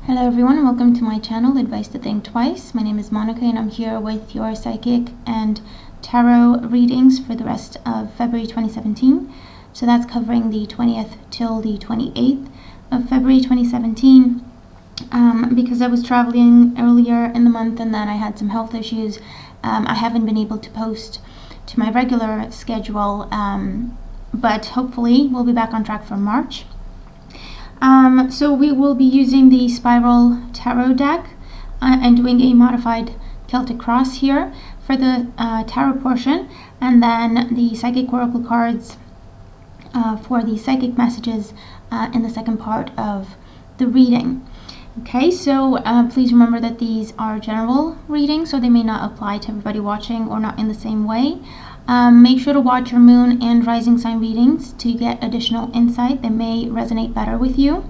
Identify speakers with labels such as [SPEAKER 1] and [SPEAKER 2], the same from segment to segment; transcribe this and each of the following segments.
[SPEAKER 1] Hello everyone, and welcome to my channel, Advice to Think Twice. My name is Monica and I'm here with your psychic and tarot readings for the rest of February 2017. So that's covering the 20th till the 28th of February 2017. Because I was traveling earlier in the month and then I had some health issues, I haven't been able to post to my regular schedule, but hopefully we'll be back on track for March. So we will be using the Spiral Tarot deck and doing a modified Celtic Cross here for the tarot portion, and then the Psychic Oracle cards for the psychic messages in the second part of the reading. Okay, so please remember that these are general readings, so they may not apply to everybody watching or not in the same way. Make sure to watch your moon and rising sign readings to get additional insight that may resonate better with you.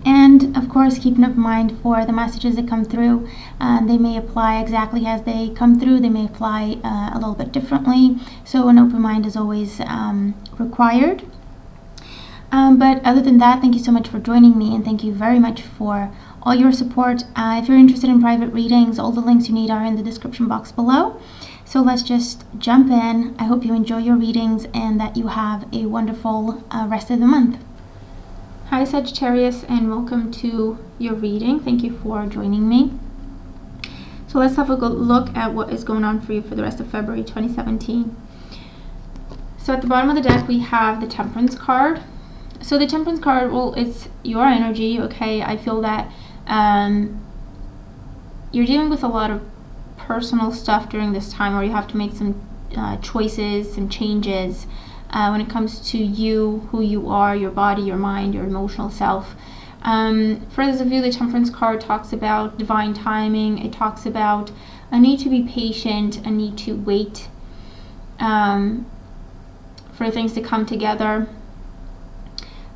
[SPEAKER 1] And of course, keep in mind for the messages that come through, they may apply exactly as they come through. They may apply a little bit differently. So an open mind is always required. But other than that, thank you so much for joining me, and thank you very much for all your support. If you're interested in private readings, all the links you need are in the description box below. So let's just jump in. I hope you enjoy your readings and that you have a wonderful rest of the month. Hi Sagittarius, and welcome to your reading. Thank you for joining me. So let's have a good look at what is going on for you for the rest of February 2017. So at the bottom of the deck we have the Temperance card. So the Temperance card, well, it's your energy, okay? I feel that you're dealing with a lot of personal stuff during this time, or you have to make some choices, some changes when it comes to you, who you are, your body, your mind, your emotional self. For those of you, the Temperance card talks about divine timing. It talks about a need to be patient, a need to wait for things to come together.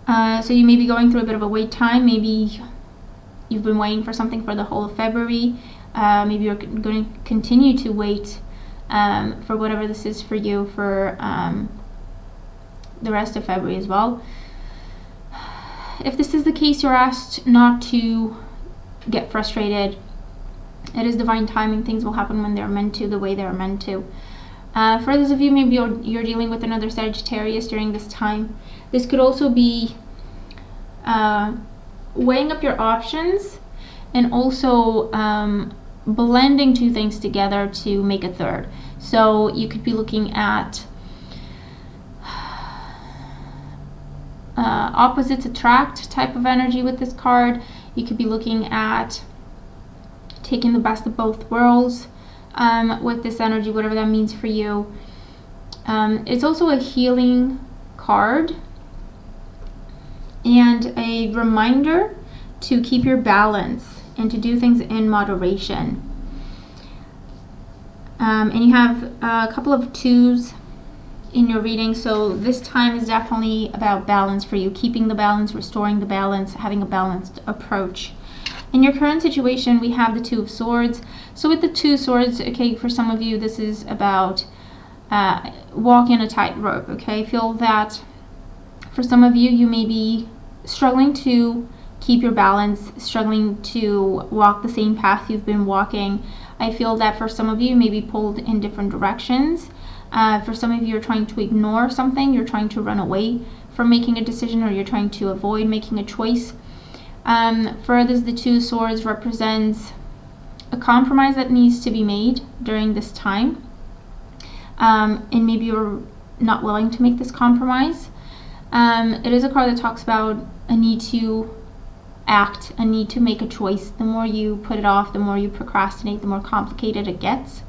[SPEAKER 1] So you may be going through a bit of a wait time. Maybe you've been waiting for something for the whole of February. Maybe you're going to continue to wait for whatever this is for you for the rest of February as well. If this is the case, you're asked not to get frustrated. It is divine timing. Things will happen when they're meant to, the way they're meant to. For those of you, maybe you're dealing with another Sagittarius during this time. This could also be weighing up your options and also blending two things together to make a third. So you could be looking at opposites attract type of energy with this card. You could be looking at taking the best of both worlds with this energy, whatever that means for you. It's also a healing card and a reminder to keep your balance and to do things in moderation. And you have a couple of twos in your reading, so this time is definitely about balance for you, keeping the balance, restoring the balance, having a balanced approach. In your current situation, we have the Two of Swords. So with the Two of Swords, okay, for some of you, this is about walking a tightrope, okay? I feel that for some of you, you may be struggling to keep your balance, struggling to walk the same path you've been walking. I feel that for some of you, you may be pulled in different directions. For some of you, you're trying to ignore something, you're trying to run away from making a decision, or you're trying to avoid making a choice. For others, the Two of Swords represents a compromise that needs to be made during this time. And maybe you're not willing to make this compromise. It is a card that talks about a need to act, a need to make a choice. The more you put it off, the more you procrastinate, the more complicated it gets.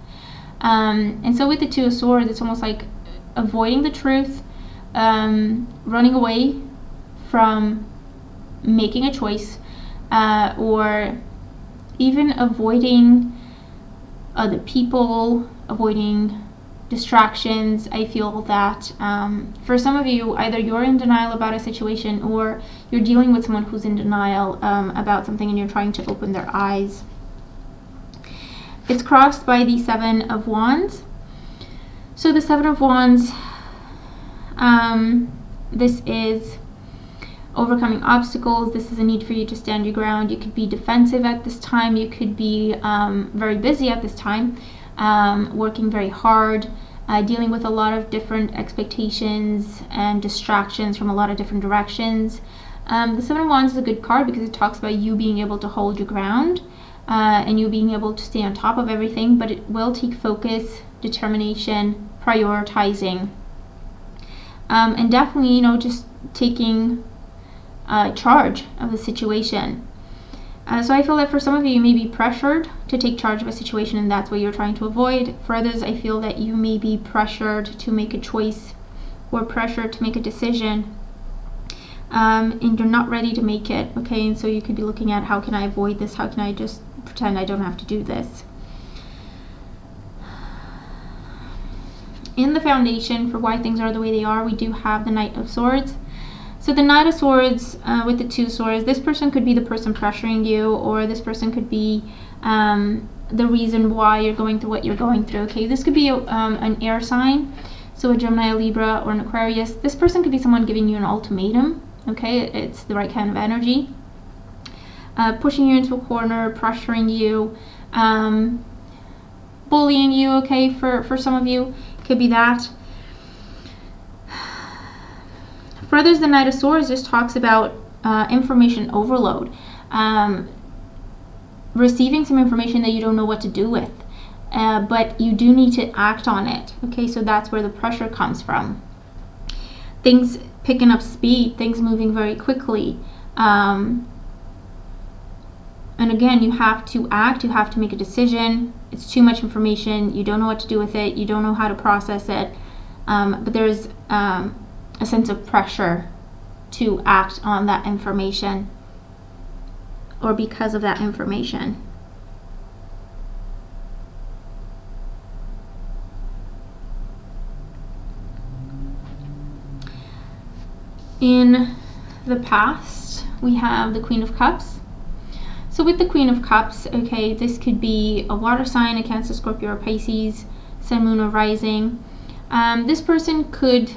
[SPEAKER 1] And so with the Two of Swords, it's almost like avoiding the truth, running away from making a choice, or even avoiding other people, avoiding distractions. I feel that for some of you, either you're in denial about a situation or you're dealing with someone who's in denial about something and you're trying to open their eyes. It's crossed by the Seven of Wands. So the Seven of Wands, this is overcoming obstacles. This is a need for you to stand your ground. You could be defensive at this time. You could be very busy at this time, working very hard, dealing with a lot of different expectations and distractions from a lot of different directions. The Seven of Wands is a good card because it talks about you being able to hold your ground and you being able to stay on top of everything, but it will take focus, determination, prioritizing, and definitely, you know, just taking charge of the situation. So I feel that for some of you, you may be pressured to take charge of a situation, and that's what you're trying to avoid. For others, I feel that you may be pressured to make a choice or pressured to make a decision, and you're not ready to make it, okay? And so you could be looking at, how can I avoid this? How can I just pretend I don't have to do this? In the foundation for why things are the way they are, we do have the Knight of Swords. So the Knight of Swords with the Two Swords, this person could be the person pressuring you, or this person could be the reason why you're going through what you're going through, okay? This could be an air sign, so a Gemini, a Libra, or an Aquarius. This person could be someone giving you an ultimatum, okay? It's the right kind of energy. Pushing you into a corner, pressuring you, bullying you, okay? For some of you, could be that. For others, the Knight of Swords just talks about information overload, receiving some information that you don't know what to do with, but you do need to act on it, okay? So that's where the pressure comes from. Things picking up speed, things moving very quickly, and again, you have to act, you have to make a decision. It's too much information, you don't know what to do with it, you don't know how to process it, but there's a sense of pressure to act on that information, or because of that information. In the past, we have the Queen of Cups. So with the Queen of Cups, okay, this could be a water sign, a Cancer, Scorpio, or Pisces, Sun, Moon, or Rising. This person could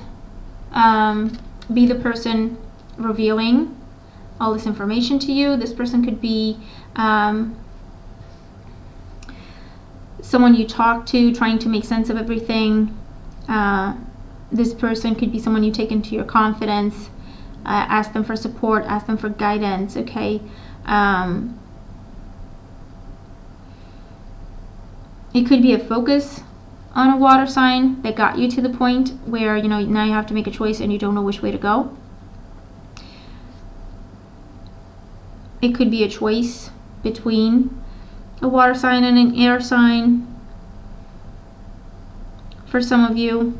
[SPEAKER 1] be the person revealing all this information to you. This person could be someone you talk to, trying to make sense of everything. This person could be someone you take into your confidence, ask them for support, ask them for guidance, okay? It could be a focus on a water sign that got you to the point where, you know, now you have to make a choice and you don't know which way to go. It could be a choice between a water sign and an air sign. For some of you,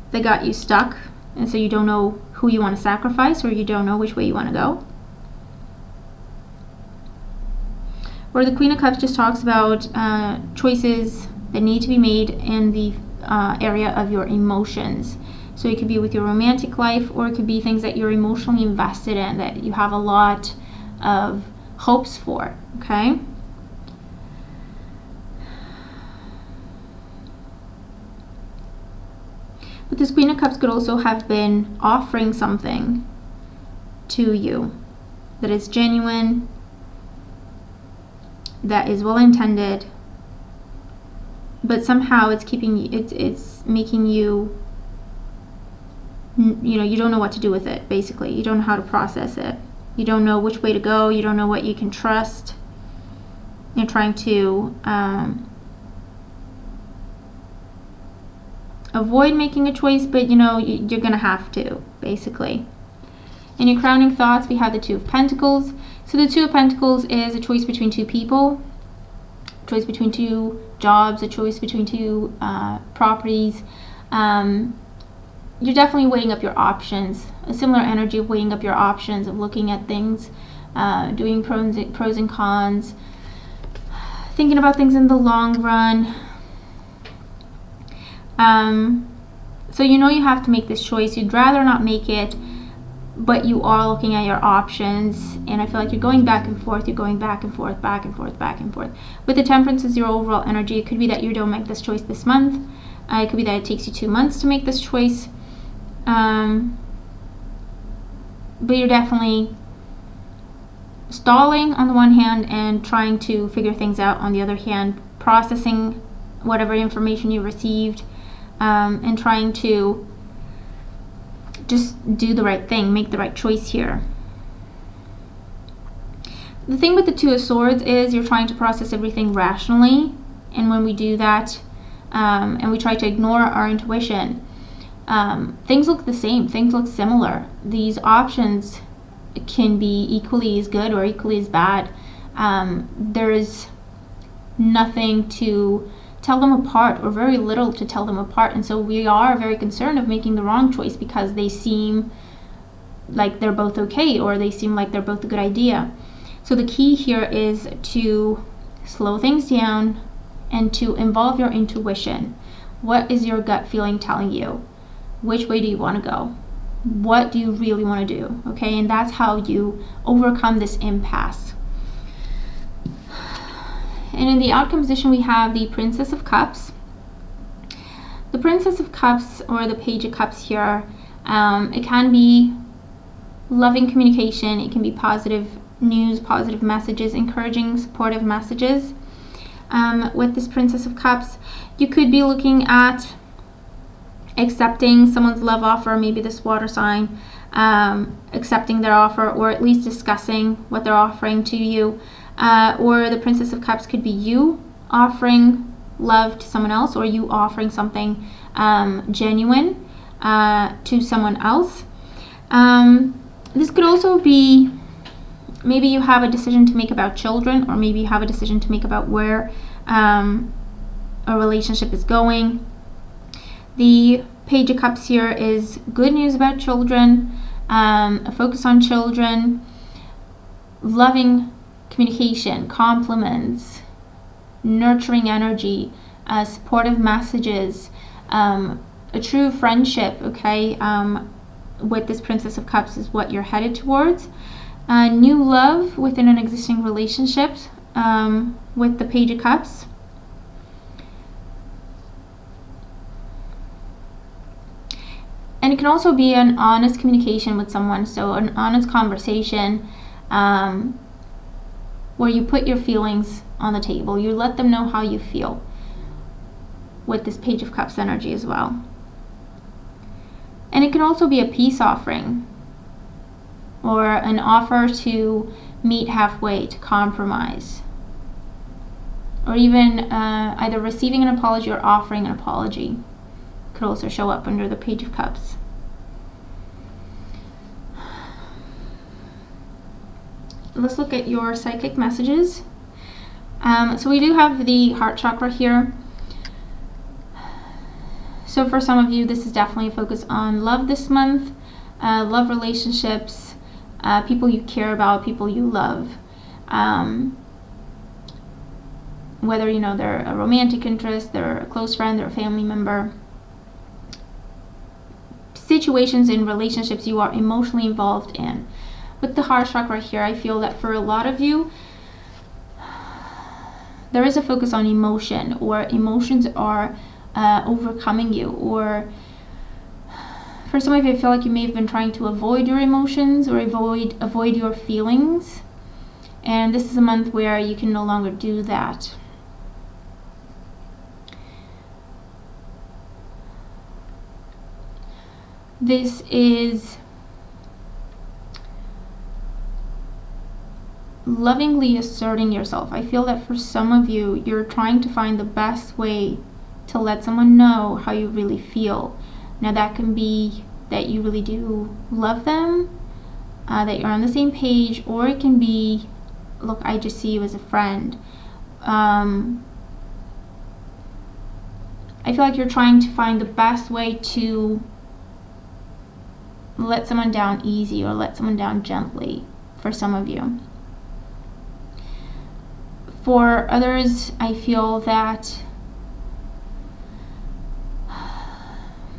[SPEAKER 1] they got you stuck, and so you don't know who you want to sacrifice, or you don't know which way you want to go. Or the Queen of Cups just talks about choices that need to be made in the area of your emotions. So it could be with your romantic life, or it could be things that you're emotionally invested in, that you have a lot of hopes for, okay? But this Queen of Cups could also have been offering something to you that is genuine, that is well intended, but somehow it's keeping you, it's making you, you know, you don't know what to do with it. Basically, you don't know how to process it, you don't know which way to go, you don't know what you can trust. You're trying to avoid making a choice, but you know you're gonna have to, basically. In your crowning thoughts, we have the Two of Pentacles. So the Two of Pentacles is a choice between two people, a choice between two jobs, a choice between two properties. You're definitely weighing up your options, a similar energy of weighing up your options, of looking at things, doing pros and cons, thinking about things in the long run. So you know you have to make this choice. You'd rather not make it, but you are looking at your options, and I feel like you're going back and forth, you're going back and forth, back and forth, back and forth. With the Temperance is your overall energy. It could be that you don't make this choice this month. It could be that it takes you 2 months to make this choice. but you're definitely stalling on the one hand and trying to figure things out on the other hand, processing whatever information you received, and trying to just do the right thing, make the right choice here. The thing with the Two of Swords is you're trying to process everything rationally, and when we do that, and we try to ignore our intuition, things look the same, things look similar. These options can be equally as good or equally as bad. There's nothing to tell them apart, or very little to tell them apart, and so we are very concerned of making the wrong choice because they seem like they're both okay, or they seem like they're both a good idea. So the key here is to slow things down and to involve your intuition. What is your gut feeling telling you? Which way do you want to go? What do you really want to do? Okay, and that's how you overcome this impasse. And in the outcome position, we have the Princess of Cups. The Princess of Cups, or the Page of Cups here, it can be loving communication. It can be positive news, positive messages, encouraging, supportive messages. With this Princess of Cups, you could be looking at accepting someone's love offer, maybe this water sign, accepting their offer, or at least discussing what they're offering to you. Or the Princess of Cups could be you offering love to someone else, or you offering something genuine to someone else. This could also be maybe you have a decision to make about children, or maybe you have a decision to make about where a relationship is going. The Page of Cups here is good news about children, a focus on children, loving communication, compliments, nurturing energy, supportive messages, a true friendship, okay, with this Princess of Cups is what you're headed towards. New love within an existing relationship with the Page of Cups. And it can also be an honest communication with someone, so an honest conversation where you put your feelings on the table. You let them know how you feel with this Page of Cups energy as well. And it can also be a peace offering, or an offer to meet halfway, to compromise, or even either receiving an apology or offering an apology could also show up under the Page of Cups. Let's look at your psychic messages. So we do have the heart chakra here. So for some of you, this is definitely a focus on love this month, love relationships, people you care about, people you love. Whether, you know, they're a romantic interest, they're a close friend, they're a family member. Situations in relationships you are emotionally involved in. With the heart chakra here, I feel that for a lot of you, there is a focus on emotion, or emotions are overcoming you, or for some of you, I feel like you may have been trying to avoid your emotions or avoid your feelings, and this is a month where you can no longer do that. This is lovingly asserting yourself. I feel that for some of you, you're trying to find the best way to let someone know how you really feel. Now that can be that you really do love them, that you're on the same page, or it can be, look, I just see you as a friend. I feel like you're trying to find the best way to let someone down easy, or let someone down gently, for some of you. For others, I feel that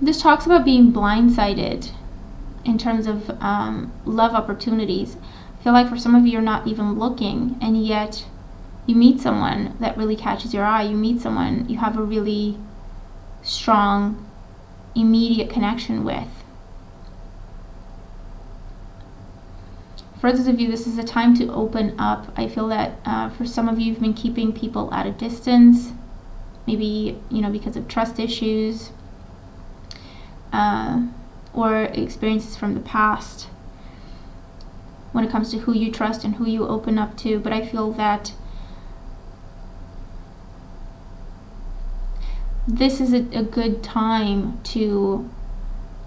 [SPEAKER 1] this talks about being blindsided in terms of love opportunities. I feel like for some of you, you're not even looking, and yet you meet someone that really catches your eye. You meet someone you have a really strong, immediate connection with. For others of you, this is a time to open up. I feel that for some of you, you've been keeping people at a distance, maybe, because of trust issues or experiences from the past when it comes to who you trust and who you open up to. But I feel that this is a good time to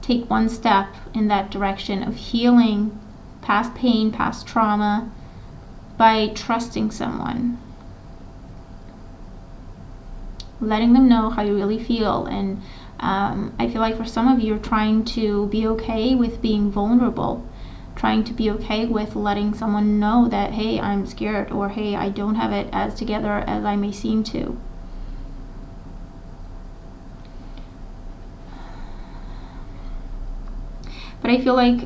[SPEAKER 1] take one step in that direction of healing past pain, past trauma, by trusting someone, letting them know how you really feel. And I feel like for some of you, you're trying to be okay with being vulnerable, trying to be okay with letting someone know that, hey, I'm scared, or hey, I don't have it as together as I may seem to. But I feel like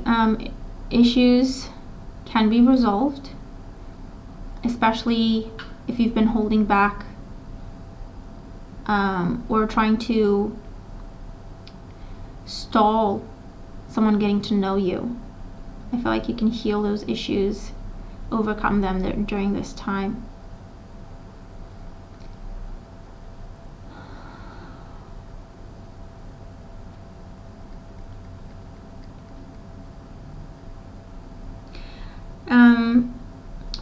[SPEAKER 1] issues can be resolved, especially if you've been holding back or trying to stall someone getting to know you. I feel like you can heal those issues, overcome them during this time.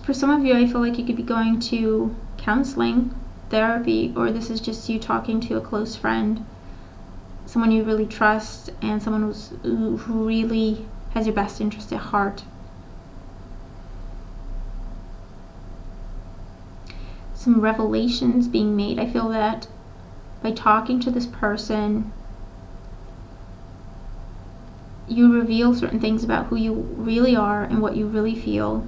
[SPEAKER 1] For some of you, I feel like you could be going to counseling, therapy, or this is just you talking to a close friend, someone you really trust, and someone who really has your best interest at heart. Some revelations being made. I feel that by talking to this person, you reveal certain things about who you really are and what you really feel.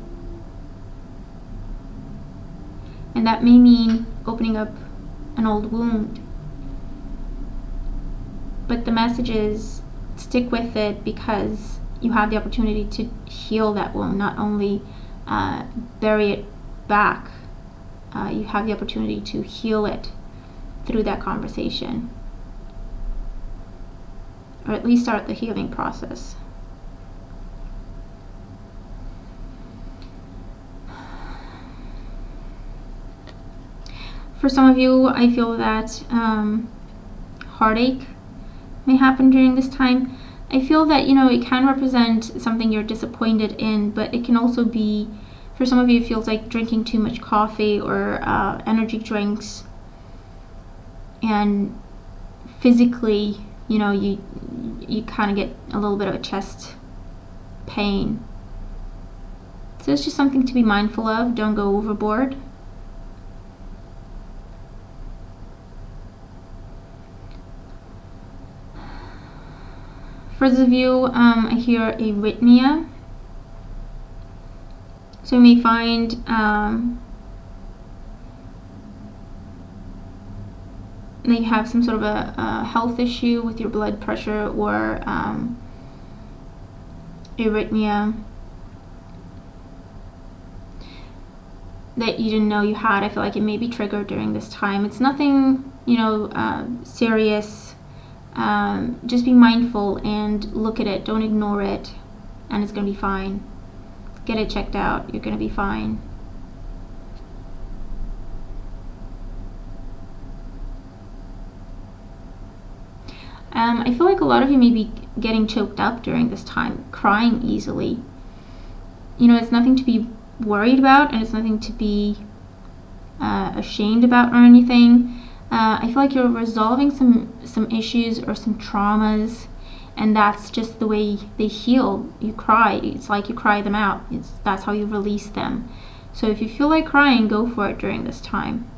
[SPEAKER 1] And that may mean opening up an old wound. But the message is, stick with it, because you have the opportunity to heal that wound, not only bury it back. You have the opportunity to heal it through that conversation, or at least start the healing process. For some of you, I feel that heartache may happen during this time. I feel that, it can represent something you're disappointed in, but it can also be, for some of you, it feels like drinking too much coffee or energy drinks, and physically, you kind of get a little bit of a chest pain. So it's just something to be mindful of. Don't go overboard. For those of you, I hear arrhythmia. So you may find that you have some sort of a health issue with your blood pressure, or arrhythmia that you didn't know you had. I feel like it may be triggered during this time. It's nothing, serious. Just be mindful and look at it. Don't ignore it, and it's going to be fine. Get it checked out. You're going to be fine. I feel like a lot of you may be getting choked up during this time, crying easily. It's nothing to be worried about, and it's nothing to be ashamed about or anything. I feel like you're resolving some issues or some traumas, and that's just the way they heal. You cry. It's like you cry them out. That's how you release them. So if you feel like crying, go for it during this time.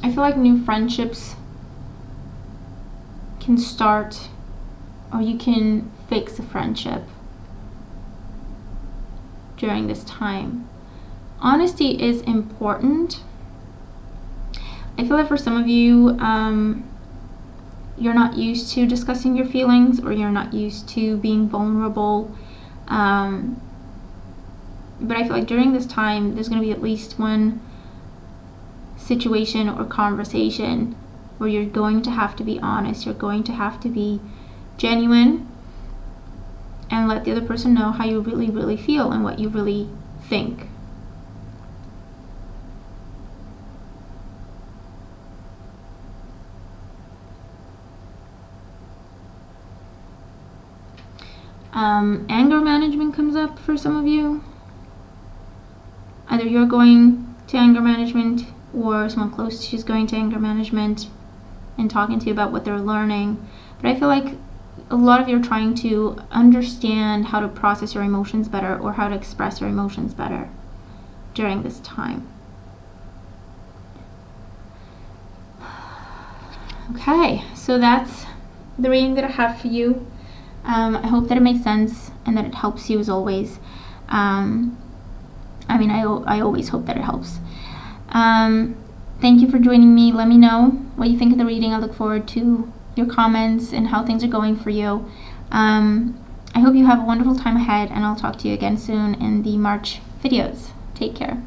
[SPEAKER 1] I feel like new friendships can start, or you can fix a friendship during this time. Honesty is important. I feel like for some of you, you're not used to discussing your feelings, or you're not used to being vulnerable. But I feel like during this time, there's going to be at least one situation or conversation where you're going to have to be honest, you're going to have to be genuine, and let the other person know how you really, really feel and what you really think. Anger management comes up for some of you. Either you're going to anger management, or someone close to you is going to anger management and talking to you about what they're learning. But I feel like a lot of you are trying to understand how to process your emotions better, or how to express your emotions better during this time. Okay, so that's the reading that I have for you. I hope that it makes sense and that it helps you as always. I always hope that it helps. Thank you for joining me. Let me know what you think of the reading. I look forward to your comments and how things are going for you. I hope you have a wonderful time ahead, and I'll talk to you again soon in the March videos. Take care.